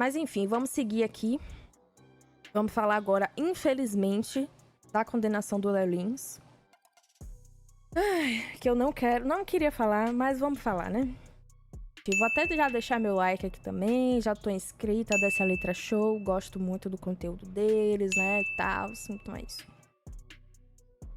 Mas enfim, vamos seguir aqui. Vamos falar agora, infelizmente, da condenação do Léo Lins. Que eu não queria falar, mas vamos falar, né? Vou até já deixar meu like aqui também, já tô inscrita dessa Letra Show, gosto muito do conteúdo deles, né, e tal, então é isso.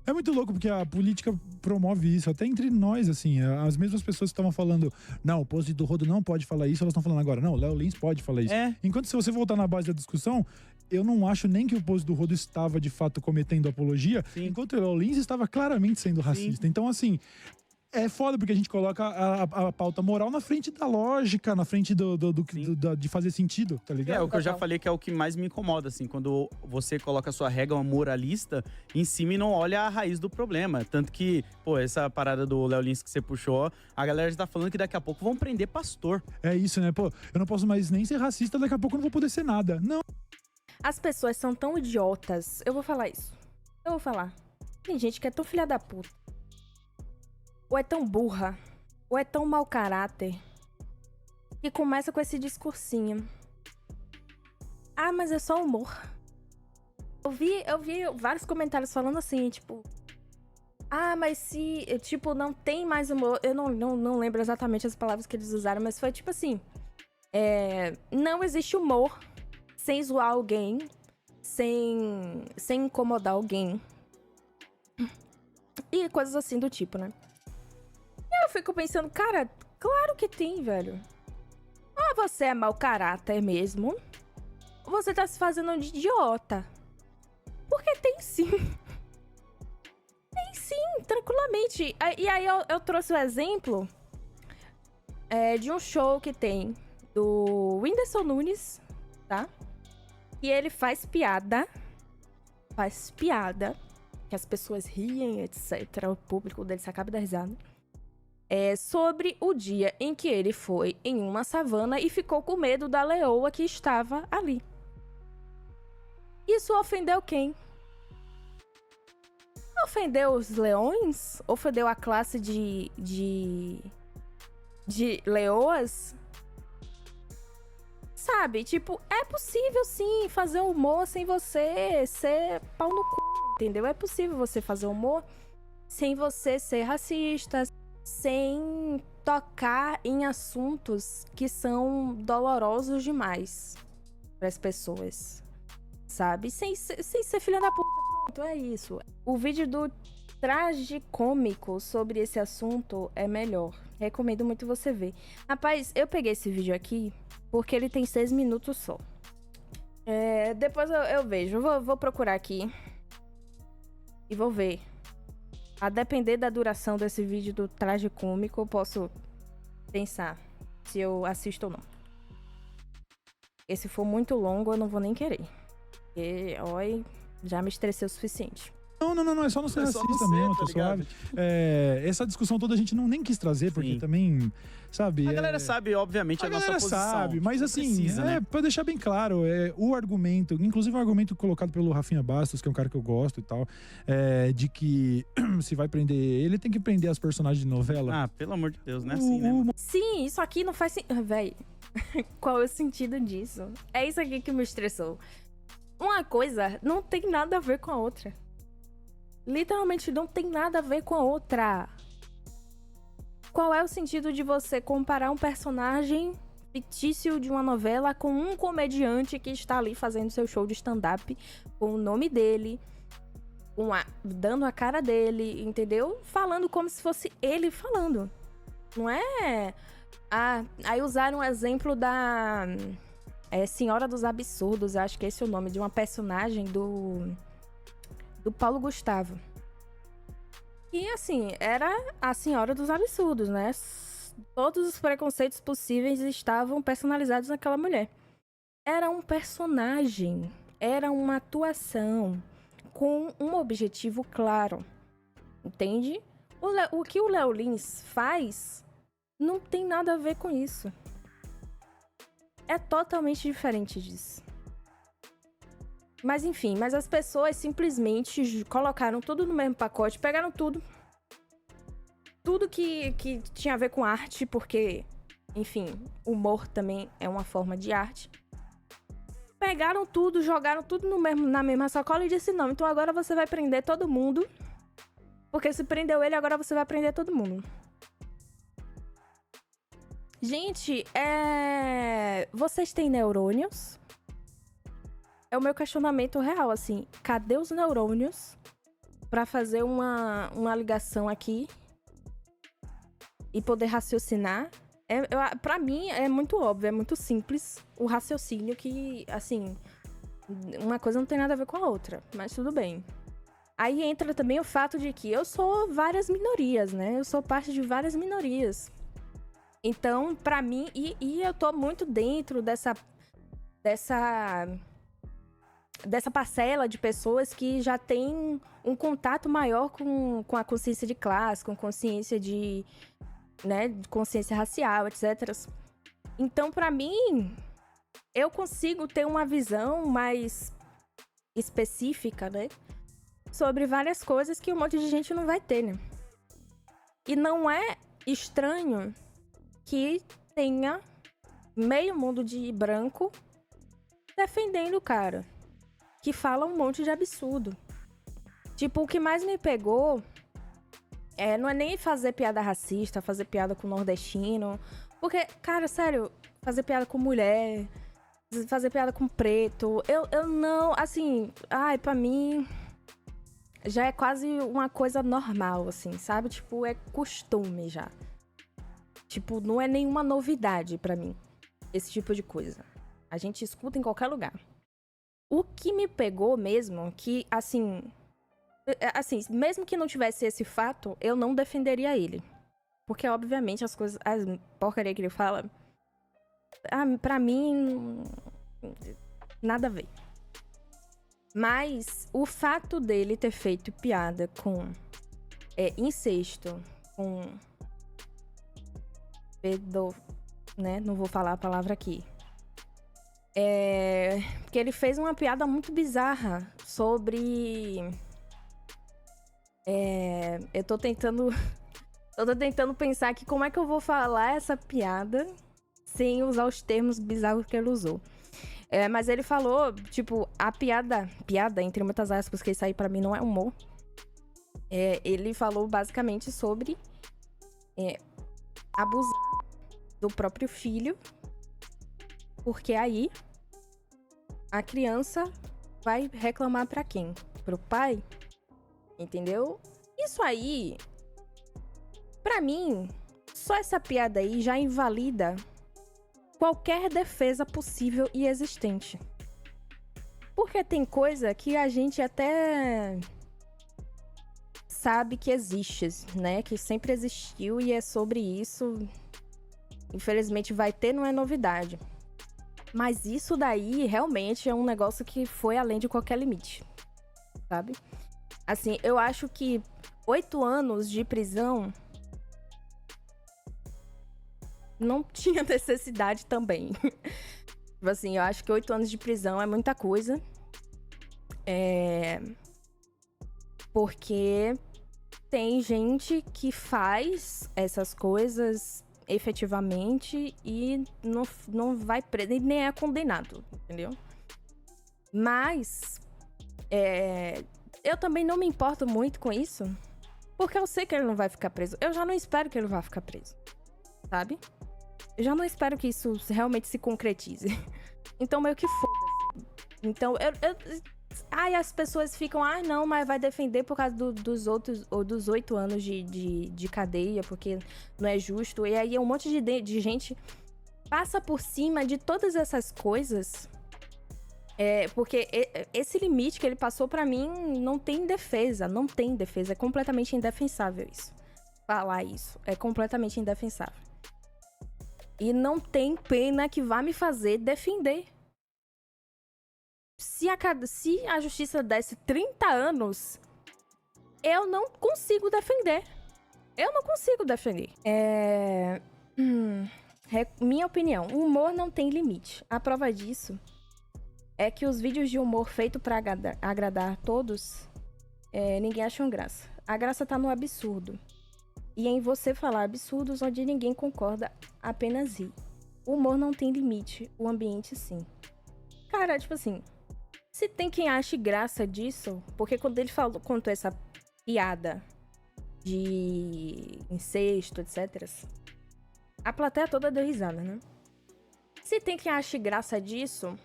É muito louco, porque a política promove isso, até entre nós, assim, as mesmas pessoas que estavam falando, não, o post do Rodo não pode falar isso, elas estão falando agora, não, o Léo Lins pode falar isso. Enquanto se você voltar na base da discussão, eu não acho nem que o post do Rodo estava, de fato, cometendo apologia, enquanto o Léo Lins estava claramente sendo racista. Então, assim, é foda, porque a gente coloca a pauta moral na frente da lógica, na frente de fazer sentido, tá ligado? É, o que eu já falei que é o que mais me incomoda, assim, quando você coloca a sua régua moralista em cima e não olha a raiz do problema. Tanto que, pô, essa parada do Léo Lins que você puxou, a galera já tá falando que daqui a pouco vão prender pastor. É isso, né? Pô, eu não posso mais nem ser racista, daqui a pouco eu não vou poder ser nada. Não. As pessoas são tão idiotas, eu vou falar isso. Eu vou falar. Tem gente que é tão filha da puta. Ou é tão burra, ou é tão mau caráter, que começa com esse discursinho. Ah, mas é só humor. Eu vi vários comentários falando assim, tipo... Ah, mas se, tipo, não tem mais humor... Eu não lembro exatamente as palavras que eles usaram, mas foi tipo assim... não existe humor sem zoar alguém, sem incomodar alguém. E coisas assim do tipo, né? Eu fico pensando, cara, claro que tem, velho. Ou você é mau caráter mesmo, ou você tá se fazendo de idiota. Porque tem sim. Tem sim, tranquilamente. E aí eu trouxe o exemplo de um show que tem do Whindersson Nunes, tá? E ele faz piada. Que as pessoas riem, etc. O público dele se acaba da risada. Sobre o dia em que ele foi em uma savana e ficou com medo da leoa que estava ali. Isso ofendeu quem? Ofendeu os leões? Ofendeu a classe de leoas? Sabe, tipo, é possível sim fazer humor sem você ser pau no cu, entendeu? É possível você fazer humor sem você ser racista, sem tocar em assuntos que são dolorosos demais para as pessoas, sabe? Sem ser filha da puta, pronto, é isso. O vídeo do Tragicômico sobre esse assunto é melhor. Recomendo muito você ver. Rapaz, eu peguei esse vídeo aqui porque ele tem 6 minutos só. Depois eu vejo. Vou procurar aqui e vou ver. A depender da duração desse vídeo do Tragicômico, eu posso pensar se eu assisto ou não. E se for muito longo, eu não vou nem querer. Porque, oi, já me estressei o suficiente. Não, é só não ser racista mesmo, tá suave. Essa discussão toda a gente nem quis trazer, porque também, sabe... A galera sabe, obviamente, a nossa posição. A galera sabe, mas assim, precisa, né? Pra deixar bem claro, o argumento, inclusive um argumento colocado pelo Rafinha Bastos, que é um cara que eu gosto e tal, de que se vai prender ele, tem que prender as personagens de novela. Ah, pelo amor de Deus, não é assim, né? Sim, isso aqui não faz sentido. Véi, qual é o sentido disso? É isso aqui que me estressou. Uma coisa não tem nada a ver com a outra. Literalmente não tem nada a ver com a outra. Qual é o sentido de você comparar um personagem fictício de uma novela com um comediante que está ali fazendo seu show de stand-up com o nome dele, dando a cara dele, entendeu? Falando como se fosse ele falando. Não é... aí usaram o exemplo da Senhora dos Absurdos, acho que esse é o nome de uma personagem do Paulo Gustavo. E assim, era a Senhora dos Absurdos, né? Todos os preconceitos possíveis estavam personalizados naquela mulher. Era um personagem, era uma atuação com um objetivo claro, entende? O que o Léo Lins faz não tem nada a ver com isso. É totalmente diferente disso. Mas enfim, as pessoas simplesmente colocaram tudo no mesmo pacote, pegaram tudo. Tudo que tinha a ver com arte, porque, enfim, humor também é uma forma de arte. pegaram tudo, jogaram tudo na mesma sacola e disse, não, então agora você vai prender todo mundo. Porque se prendeu ele, agora você vai prender todo mundo. Gente, vocês têm neurônios? É o meu questionamento real, assim. Cadê os neurônios pra fazer uma ligação aqui e poder raciocinar? Pra mim, é muito óbvio, é muito simples o raciocínio que, assim, uma coisa não tem nada a ver com a outra, mas tudo bem. Aí entra também o fato de que eu sou várias minorias, né? Eu sou parte de várias minorias. Então, pra mim, e eu tô muito dentro dessa parcela de pessoas que já tem um contato maior com a consciência de classe, com consciência de consciência racial, etc. Então, pra mim, eu consigo ter uma visão mais específica, né? Sobre várias coisas que um monte de gente não vai ter, né? E não é estranho que tenha meio mundo de branco defendendo o cara, que fala um monte de absurdo. Tipo, o que mais me pegou não é nem fazer piada racista, fazer piada com nordestino. Porque, cara, sério, fazer piada com mulher, fazer piada com preto, eu não, assim, pra mim já é quase uma coisa normal, assim, sabe? Tipo, é costume já. Tipo, não é nenhuma novidade pra mim, esse tipo de coisa. A gente escuta em qualquer lugar. O que me pegou mesmo, que, assim, mesmo que não tivesse esse fato, eu não defenderia ele. Porque, obviamente, as porcaria que ele fala, pra mim, nada a ver. Mas o fato dele ter feito piada com incesto, com né? Não vou falar a palavra aqui. Porque ele fez uma piada muito bizarra sobre... eu tô tentando pensar aqui como é que eu vou falar essa piada sem usar os termos bizarros que ele usou. Mas ele falou, tipo, a piada, entre muitas aspas, que isso aí pra mim não é humor. Ele falou basicamente sobre abusar do próprio filho, porque aí a criança vai reclamar pra quem? Pro pai? Entendeu? Isso aí, pra mim, só essa piada aí já invalida qualquer defesa possível e existente. Porque tem coisa que a gente até sabe que existe, né? Que sempre existiu e é sobre isso. Infelizmente vai ter, não é novidade. Mas isso daí realmente é um negócio que foi além de qualquer limite, sabe? Assim, eu acho que 8 anos de prisão não tinha necessidade também. Tipo assim, eu acho que 8 anos de prisão é muita coisa. Porque tem gente que faz essas coisas efetivamente e não vai preso, e nem é condenado, entendeu? Mas eu também não me importo muito com isso, porque eu sei que ele não vai ficar preso. Eu já não espero que ele vá ficar preso, sabe? Eu já não espero que isso realmente se concretize. Então, meio que foda-se. Então, as pessoas ficam, não, mas vai defender por causa dos outros, ou dos 8 anos de cadeia, porque não é justo. E aí, um monte de gente passa por cima de todas essas coisas. Porque esse limite que ele passou, pra mim, não tem defesa. Não tem defesa. É completamente indefensável isso. Falar isso. É completamente indefensável. E não tem pena que vá me fazer defender. Se a justiça desse 30 anos, eu não consigo defender. Eu não consigo defender. Minha opinião, o humor não tem limite. A prova disso é que os vídeos de humor feitos pra agradar todos, ninguém acha graça. A graça tá no absurdo. E em você falar absurdos onde ninguém concorda, apenas rir. O humor não tem limite, o ambiente sim. Cara, tipo assim, se tem quem ache graça disso, porque quando ele contou essa piada de incesto, etc., a plateia toda deu risada, né? Se tem quem ache graça disso,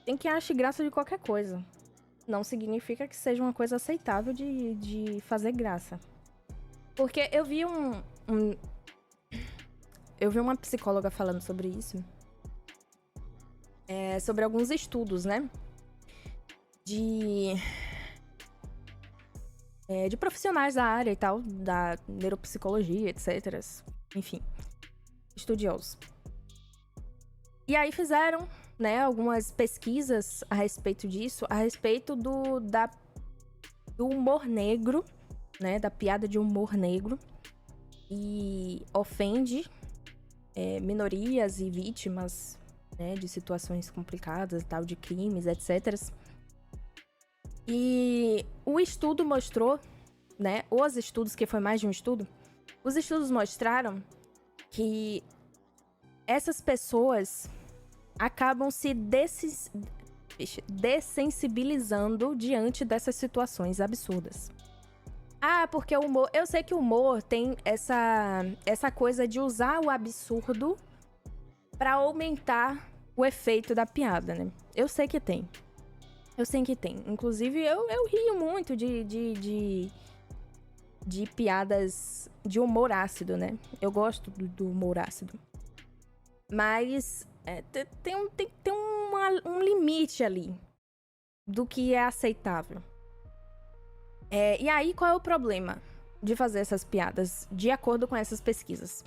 tem quem ache graça de qualquer coisa. Não significa que seja uma coisa aceitável de fazer graça. Porque eu vi eu vi uma psicóloga falando sobre isso. Sobre alguns estudos, né? De profissionais da área e tal, da neuropsicologia, etc. Enfim, estudiosos. E aí fizeram, né, algumas pesquisas a respeito disso, a respeito do humor negro, né, da piada de humor negro, e ofende minorias e vítimas, né, de situações complicadas e tal, de crimes, etc. E o estudo mostrou, né, os estudos, que foi mais de um estudo, os estudos mostraram que essas pessoas acabam se dessensibilizando diante dessas situações absurdas. Ah, porque o humor... Eu sei que o humor tem essa coisa de usar o absurdo pra aumentar o efeito da piada, né? Eu sei que tem. Inclusive, eu rio muito de piadas de humor ácido, né? Eu gosto do humor ácido. Mas tem um limite ali do que é aceitável. E aí, qual é o problema de fazer essas piadas, de acordo com essas pesquisas?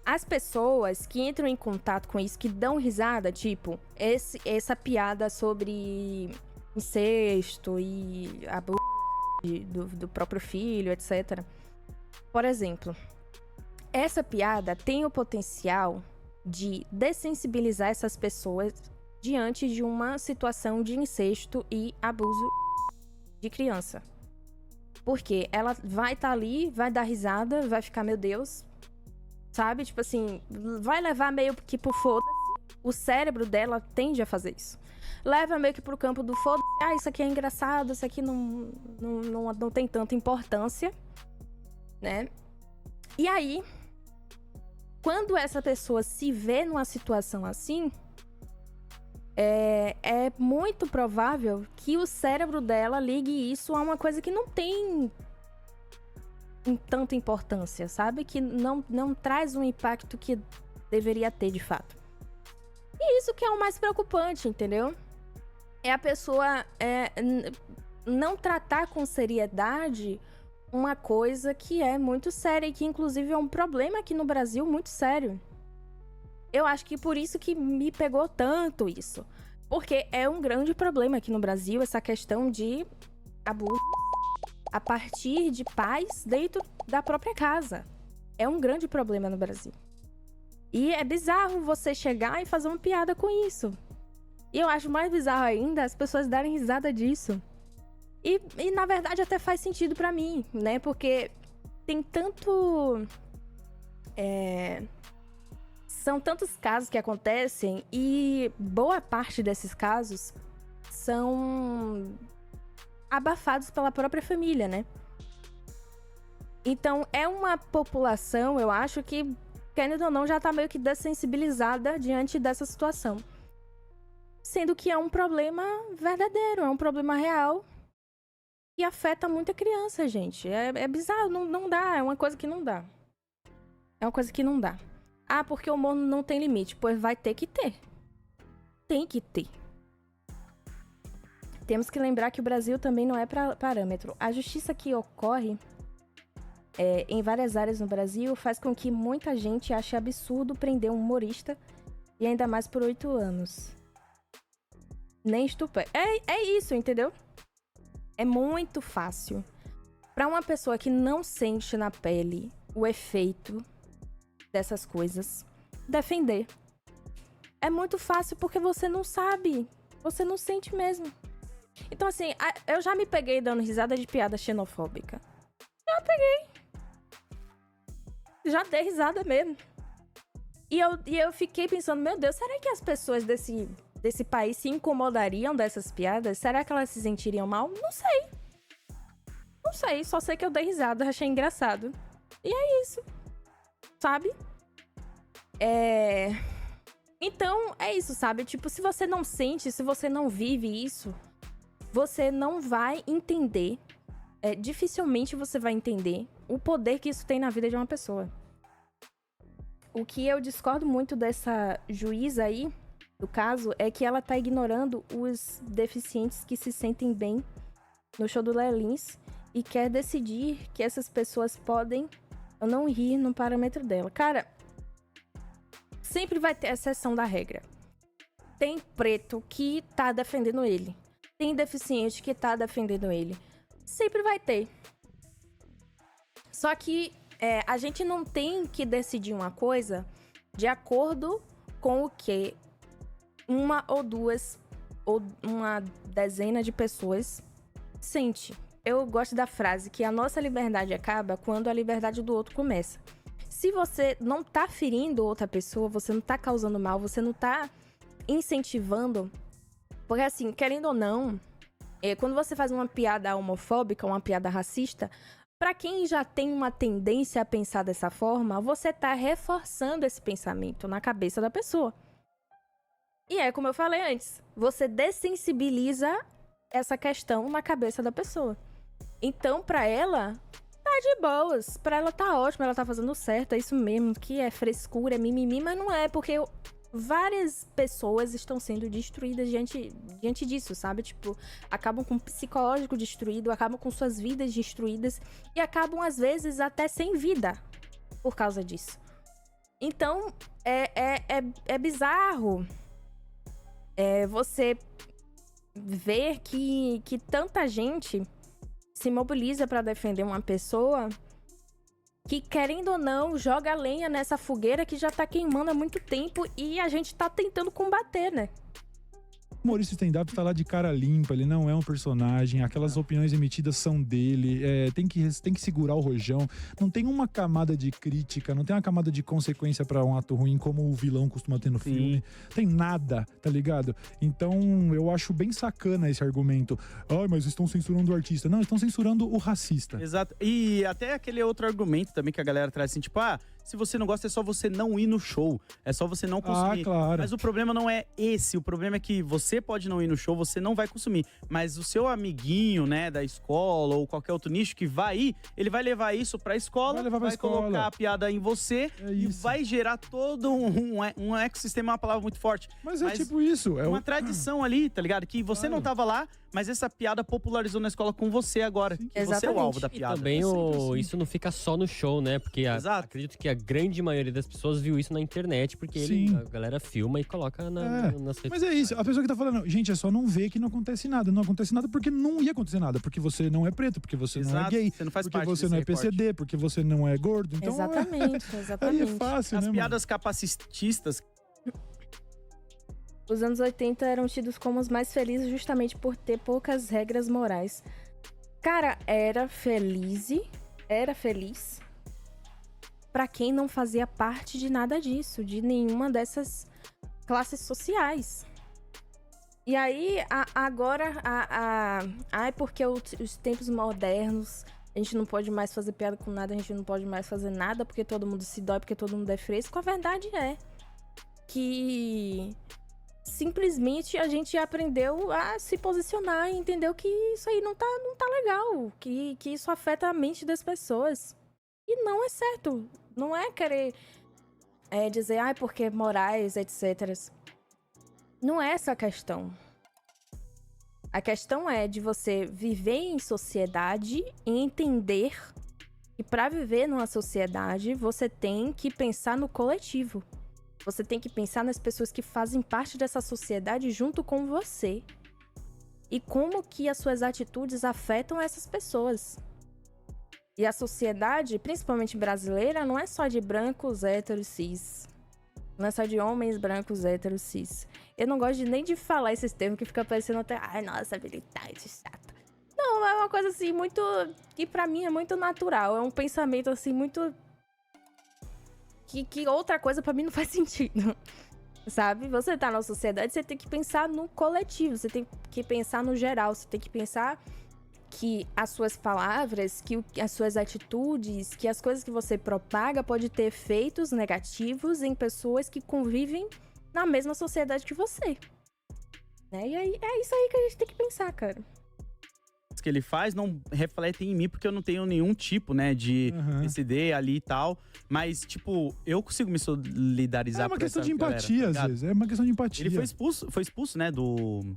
As pessoas que entram em contato com isso, que dão risada, tipo, essa piada sobre incesto e abuso do próprio filho, etc. Por exemplo, essa piada tem o potencial de dessensibilizar essas pessoas diante de uma situação de incesto e abuso de criança. Porque ela vai estar ali, vai dar risada, vai ficar, meu Deus, sabe? Tipo assim, vai levar meio que pro foda-se. O cérebro dela tende a fazer isso. Leva meio que pro campo do foda-se. Isso aqui é engraçado, isso aqui não tem tanta importância, né? E aí, quando essa pessoa se vê numa situação assim, é muito provável que o cérebro dela ligue isso a uma coisa que não tem tanta importância, sabe? Que não traz um impacto que deveria ter, de fato. E isso que é o mais preocupante, entendeu? É a pessoa não tratar com seriedade uma coisa que é muito séria e que, inclusive, é um problema aqui no Brasil muito sério. Eu acho que por isso que me pegou tanto isso. Porque é um grande problema aqui no Brasil essa questão de abuso a partir de pais dentro da própria casa. É um grande problema no Brasil. E é bizarro você chegar e fazer uma piada com isso. E eu acho mais bizarro ainda as pessoas darem risada disso. E na verdade até faz sentido pra mim, né? Porque tem tanto... São tantos casos que acontecem e boa parte desses casos são abafados pela própria família, né? Então é uma população, eu acho que, querendo ou não, já tá meio que dessensibilizada diante dessa situação. Sendo que é um problema verdadeiro, é um problema real e afeta muita criança, gente. É bizarro, não dá, é uma coisa que não dá. É uma coisa que não dá. Ah, porque o humor não tem limite. Pois vai ter que ter. Tem que ter. Temos que lembrar que o Brasil também não é parâmetro. A justiça que ocorre em várias áreas no Brasil faz com que muita gente ache absurdo prender um humorista e ainda mais por 8 anos. Nem estupro. É isso, entendeu? É muito fácil para uma pessoa que não sente na pele o efeito dessas coisas defender. É muito fácil porque você não sabe. Você não sente mesmo. Então, assim, eu já me peguei dando risada de piada xenofóbica. Já peguei. Já dei risada mesmo. E eu fiquei pensando, meu Deus, será que as pessoas desse desse país se incomodariam dessas piadas? Será que elas se sentiriam mal? Não sei. Não sei, só sei que eu dei risada, achei engraçado. E é isso. Sabe? Então, é isso, sabe? Tipo, se você não sente, se você não vive isso, você não vai entender. Dificilmente você vai entender o poder que isso tem na vida de uma pessoa. O que eu discordo muito dessa juíza aí, do caso, é que ela tá ignorando os deficientes que se sentem bem no show do Léo Lins e quer decidir que essas pessoas podem ou não rir no parâmetro dela. Cara, sempre vai ter exceção da regra. Tem preto que tá defendendo ele. Tem deficiente que tá defendendo ele. Sempre vai ter. Só que a gente não tem que decidir uma coisa de acordo com o que uma ou duas ou uma dezena de pessoas sente. Eu gosto da frase que a nossa liberdade acaba quando a liberdade do outro começa. Se você não tá ferindo outra pessoa, você não tá causando mal, você não tá incentivando. Porque assim, querendo ou não, quando você faz uma piada homofóbica, uma piada racista, pra quem já tem uma tendência a pensar dessa forma, você tá reforçando esse pensamento na cabeça da pessoa. E como eu falei antes, você dessensibiliza essa questão na cabeça da pessoa. Então, pra ela, tá de boas. Pra ela tá ótimo, ela tá fazendo certo, é isso mesmo, que é frescura, é mimimi, mas não é, porque várias pessoas estão sendo destruídas diante disso, sabe? Tipo, acabam com o psicológico destruído, acabam com suas vidas destruídas e acabam, às vezes, até sem vida por causa disso. Então, é bizarro você ver que tanta gente se mobiliza pra defender uma pessoa que, querendo ou não, joga lenha nessa fogueira que já tá queimando há muito tempo e a gente tá tentando combater, né? O humorista stand-up tá lá de cara limpa, ele não é um personagem, aquelas opiniões emitidas são dele, tem que segurar o rojão, não tem uma camada de crítica, não tem uma camada de consequência pra um ato ruim como o vilão costuma ter no filme, tem nada, tá ligado? Então eu acho bem sacana esse argumento. Ai, mas estão censurando o artista. Não, estão censurando o racista. Exato. E até aquele outro argumento também que a galera traz assim, tipo, se você não gosta, é só você não ir no show. É só você não consumir. Claro. Mas o problema não é esse. O problema é que você pode não ir no show, você não vai consumir. Mas o seu amiguinho, né, da escola ou qualquer outro nicho que vai ir, ele vai levar isso pra escola, vai colocar a piada em você e vai gerar todo um ecossistema, é uma palavra muito forte. Mas tipo isso. Uma tradição ali, tá ligado? Que você não tava lá, mas essa piada popularizou na escola com você agora. Que você é o alvo da piada. E também isso não fica só no show, né? Porque acredito que a grande maioria das pessoas viu isso na internet, porque a galera filma e coloca nas redes. Mas é isso, a pessoa que tá falando, gente, é só não ver que não acontece nada. Não acontece nada porque não ia acontecer nada. Porque você não é preto, porque você não é gay, você não faz porque parte você não é recorte. PCD, porque você não é gordo. Então, Exatamente. Aí é fácil, As né, piadas capacitistas. Os anos 80 eram tidos como os mais felizes justamente por ter poucas regras morais. Cara, era feliz pra quem não fazia parte de nada disso, de nenhuma dessas classes sociais. E aí, agora, porque os tempos modernos, a gente não pode mais fazer piada com nada, a gente não pode mais fazer nada porque todo mundo se dói, porque todo mundo é fresco. A verdade é que simplesmente a gente aprendeu a se posicionar e entendeu que isso aí não tá legal, que isso afeta a mente das pessoas. E não é certo. Não é querer dizer, porque morais, etc. Não é essa a questão. A questão é de você viver em sociedade e entender que para viver numa sociedade, você tem que pensar no coletivo. Você tem que pensar nas pessoas que fazem parte dessa sociedade junto com você. E como que as suas atitudes afetam essas pessoas. E a sociedade, principalmente brasileira, não é só de brancos, héteros, cis. Não é só de homens brancos, héteros, cis. Eu não gosto nem de falar esses termos que fica parecendo até... Ai, nossa, militante chata. Não, é uma coisa assim muito... Que pra mim é muito natural. É um pensamento assim muito... Que outra coisa pra mim não faz sentido. Sabe? Você tá na sociedade, você tem que pensar no coletivo, você tem que pensar no geral, você tem que pensar que as suas palavras, que as suas atitudes, que as coisas que você propaga pode ter efeitos negativos em pessoas que convivem na mesma sociedade que você. Né? E aí, é isso aí que a gente tem que pensar, cara. Que ele faz não refletem em mim, porque eu não tenho nenhum tipo, né, de PCD ali e tal. Mas, tipo, eu consigo me solidarizar com essa galera. É uma questão de empatia, às vezes. É uma questão de empatia. Ele foi expulso, né, do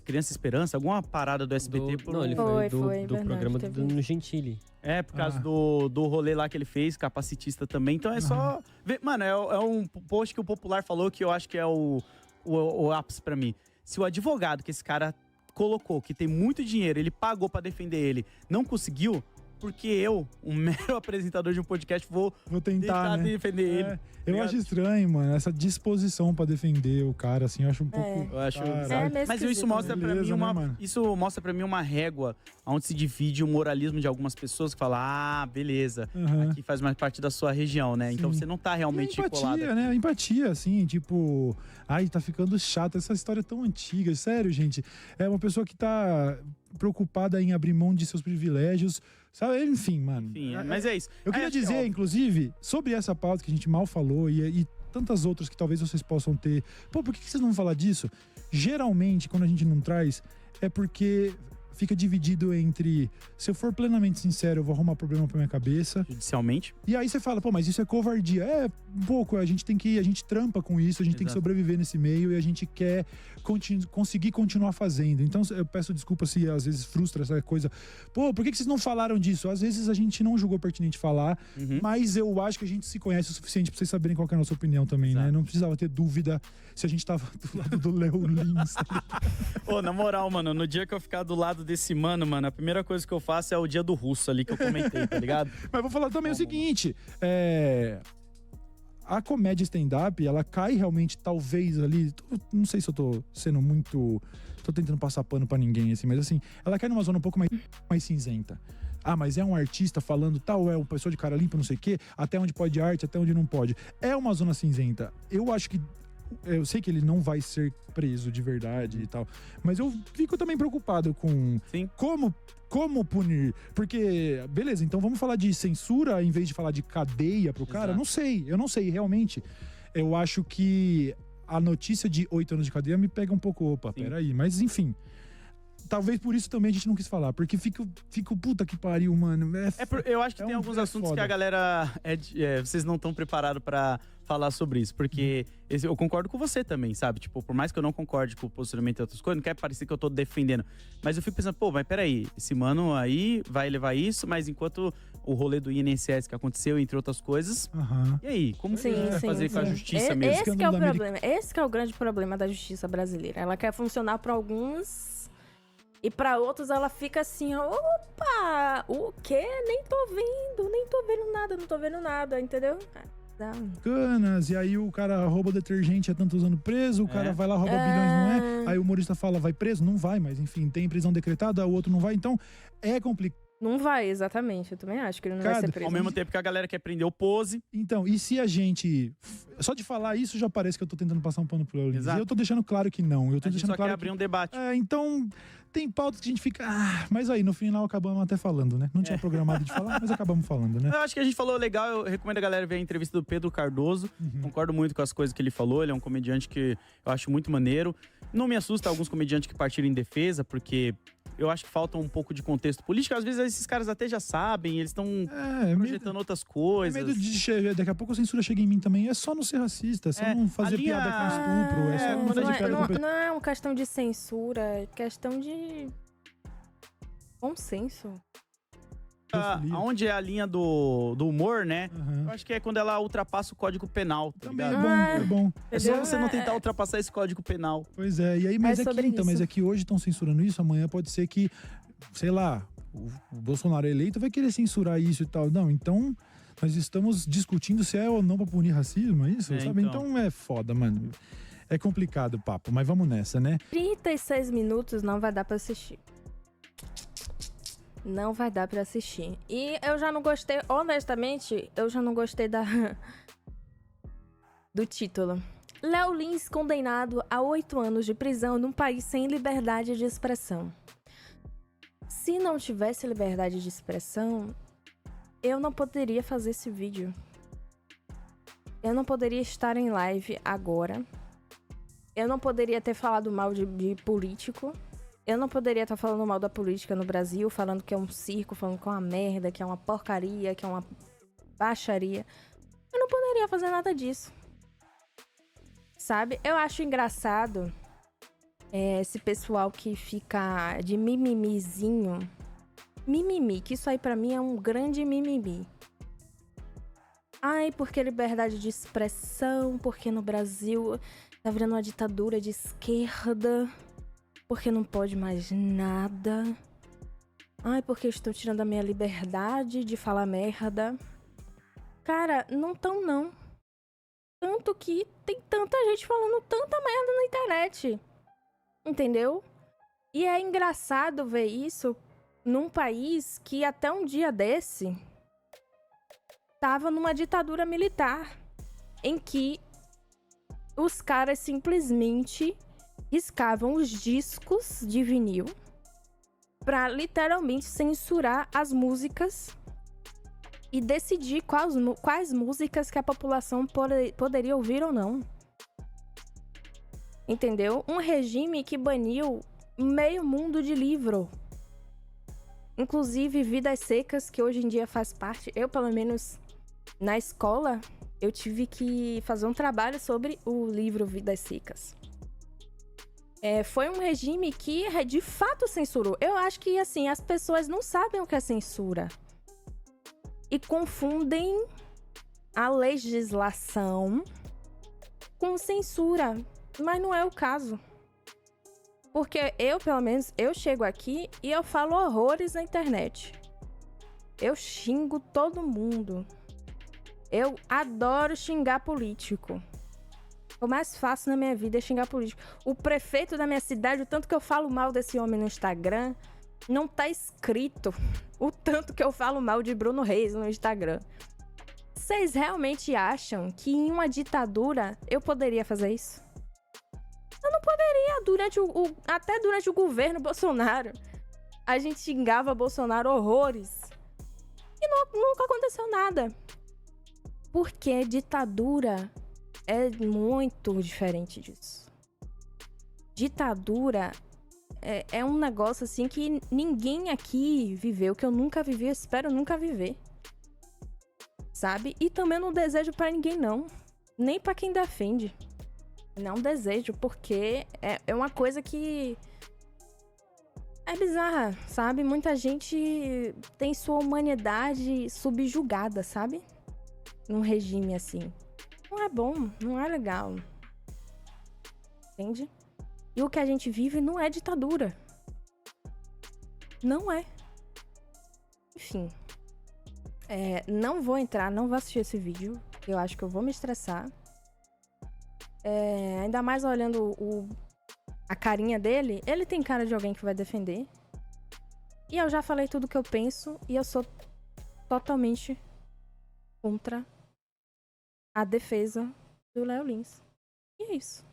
Criança Esperança, alguma parada do SBT. Não, ele foi do programa do Gentili. É, por causa do rolê lá que ele fez, capacitista também. Então é só... Mano, é um post que o Popular falou que eu acho que é o ápice pra mim. Se o advogado que esse cara colocou, que tem muito dinheiro, ele pagou pra defender ele, não conseguiu, porque eu, um mero apresentador de um podcast, vou tentar, né? defender ele. Eu acho estranho, mano, essa disposição pra defender o cara, assim, eu acho um pouco... Eu acho... Mas esquisito, isso mostra pra mim né, isso mostra pra mim uma régua onde se divide o moralismo de algumas pessoas que falam, beleza, aqui faz mais parte da sua região, né? Sim. Então você não tá realmente colado. Né? A empatia, assim, tipo... Ai, tá ficando chato, essa história é tão antiga, sério, gente. É uma pessoa que tá preocupada em abrir mão de seus privilégios, sabe? Enfim, mano. Enfim, mas é isso. Eu queria dizer, inclusive, sobre essa pauta que a gente mal falou e tantas outras que talvez vocês possam ter. Pô, por que vocês não vão falar disso? Geralmente, quando a gente não traz, é porque fica dividido entre, se eu for plenamente sincero, eu vou arrumar problema pra minha cabeça. Judicialmente. E aí você fala, pô, mas isso é covardia. É, um pouco, a gente trampa com isso, a gente tem que sobreviver nesse meio e a gente quer conseguir continuar fazendo. Então eu peço desculpa se às vezes frustra essa coisa. Pô, por que vocês não falaram disso? Às vezes a gente não julgou pertinente falar, mas eu acho que a gente se conhece o suficiente pra vocês saberem qual que é a nossa opinião também, né? Não precisava ter dúvida se a gente tava do lado do Léo Lins. Pô, na moral, mano, no dia que eu ficar do lado desse mano, a primeira coisa que eu faço é o dia do russo ali que eu comentei, tá ligado? Mas vou falar também o seguinte, a comédia stand-up, ela cai realmente, talvez ali, não sei se eu tô sendo muito, tô tentando passar pano pra ninguém, assim, mas assim, ela cai numa zona um pouco mais cinzenta. Ah, mas é um artista falando tal, é uma pessoa de cara limpa, não sei o quê, até onde pode arte, até onde não pode. É uma zona cinzenta. Eu acho que eu sei que ele não vai ser preso de verdade e tal, mas eu fico também preocupado com como punir, porque, beleza, então vamos falar de censura em vez de falar de cadeia pro cara? Eu não sei, realmente. Eu acho que a notícia de 8 anos de cadeia me pega um pouco, peraí, mas enfim. Talvez por isso também a gente não quis falar, porque fica puta que pariu, mano. Eu acho que tem alguns assuntos que a galera, vocês não estão preparados pra falar sobre isso, porque eu concordo com você também, sabe? Tipo, por mais que eu não concorde com o posicionamento de outras coisas, não quer parecer que eu tô defendendo, mas eu fico pensando, pô, mas peraí, esse mano aí vai levar isso, mas enquanto o rolê do INSS que aconteceu, entre outras coisas, e aí? Como que vai fazer com a justiça mesmo? Esse que é o problema, esse que é o grande problema da justiça brasileira. Ela quer funcionar pra alguns e pra outros ela fica assim, opa, o quê? Nem tô vendo nada, entendeu? Canas, e aí o cara rouba detergente há tantos anos preso, o cara vai lá, rouba bilhões, não é? Aí o humorista fala, vai preso? Não vai, mas enfim, tem prisão decretada, o outro não vai, então é complicado. Não vai, exatamente, eu também acho que ele não vai ser preso. Ao mesmo tempo que a galera quer prender o Pose. Então, e se a gente... Só de falar isso já parece que eu tô tentando passar um pano pro Léo Lins. E eu tô deixando claro que não. Eu tô deixando só claro quer abrir um debate. Então, tem pautas que a gente fica... mas aí, no final, acabamos até falando, né? Não tinha programado de falar, mas acabamos falando, né? Eu acho que a gente falou legal. Eu recomendo a galera ver a entrevista do Pedro Cardoso. Concordo muito com as coisas que ele falou. Ele é um comediante que eu acho muito maneiro. Não me assusta alguns comediantes que partiram em defesa, porque... eu acho que falta um pouco de contexto político. Às vezes esses caras até já sabem, eles estão projetando outras coisas. É medo de daqui a pouco a censura chega em mim também. É só não ser racista, é só não fazer piada com estupro. É só não fazer piada com... Não é uma questão de censura, é questão de bom senso. Onde é a linha do humor, né? Eu acho que é quando ela ultrapassa o Código Penal, tá também ligado? É bom. É só você não tentar ultrapassar esse Código Penal. Pois é, e aí, mas é que hoje estão censurando isso, amanhã pode ser que, sei lá, o Bolsonaro eleito vai querer censurar isso e tal. Não, então nós estamos discutindo se é ou não pra punir racismo, é isso? Sabe? Então é foda, mano. É complicado o papo, mas vamos nessa, né? 36 minutos não vai dar pra assistir. Não vai dar pra assistir. E eu já não gostei, honestamente, do título. Léo Lins condenado a 8 anos de prisão num país sem liberdade de expressão. Se não tivesse liberdade de expressão, eu não poderia fazer esse vídeo. Eu não poderia estar em live agora. Eu não poderia ter falado mal de político. Eu não poderia estar falando mal da política no Brasil, falando que é um circo, falando que é uma merda, que é uma porcaria, que é uma baixaria. Eu não poderia fazer nada disso. Sabe? Eu acho engraçado esse pessoal que fica de mimimizinho. Mimimi, que isso aí pra mim é um grande mimimi. Ai, porque liberdade de expressão, porque no Brasil tá virando uma ditadura de esquerda, porque não pode mais nada. Ai, porque estou tirando a minha liberdade de falar merda. Cara, não tão não. Tanto que tem tanta gente falando tanta merda na internet. Entendeu? E é engraçado ver isso num país que até um dia desse tava numa ditadura militar, em que os caras simplesmente riscavam os discos de vinil pra literalmente censurar as músicas e decidir quais músicas que a população poderia ouvir ou não. Entendeu? Um regime que baniu meio mundo de livro. Inclusive Vidas Secas, que hoje em dia faz parte. Eu, pelo menos, na escola, eu tive que fazer um trabalho sobre o livro Vidas Secas. Foi um regime que, de fato, censurou. Eu acho que, assim, as pessoas não sabem o que é censura. E confundem a legislação com censura. Mas não é o caso. Porque eu, pelo menos, eu chego aqui e eu falo horrores na internet. Eu xingo todo mundo. Eu adoro xingar político. O mais fácil na minha vida é xingar político. O prefeito da minha cidade, o tanto que eu falo mal desse homem no Instagram, não tá escrito o tanto que eu falo mal de Bruno Reis no Instagram. Vocês realmente acham que em uma ditadura eu poderia fazer isso? Eu não poderia. Até durante o governo Bolsonaro, a gente xingava Bolsonaro horrores. E nunca aconteceu nada. Porque ditadura é muito diferente disso. Ditadura é um negócio assim que ninguém aqui viveu, que eu nunca vivi, eu espero nunca viver. Sabe? E também não desejo pra ninguém, não. Nem pra quem defende. Não desejo, porque é uma coisa que é bizarra, sabe? Muita gente tem sua humanidade subjugada, sabe? Num regime assim. Não é bom, não é legal. Entende? E o que a gente vive não é ditadura. Não é. Enfim. Não vou assistir esse vídeo. Eu acho que eu vou me estressar. Ainda mais olhando a carinha dele. Ele tem cara de alguém que vai defender. E eu já falei tudo o que eu penso. E eu sou totalmente contra a defesa do Léo Lins. E é isso.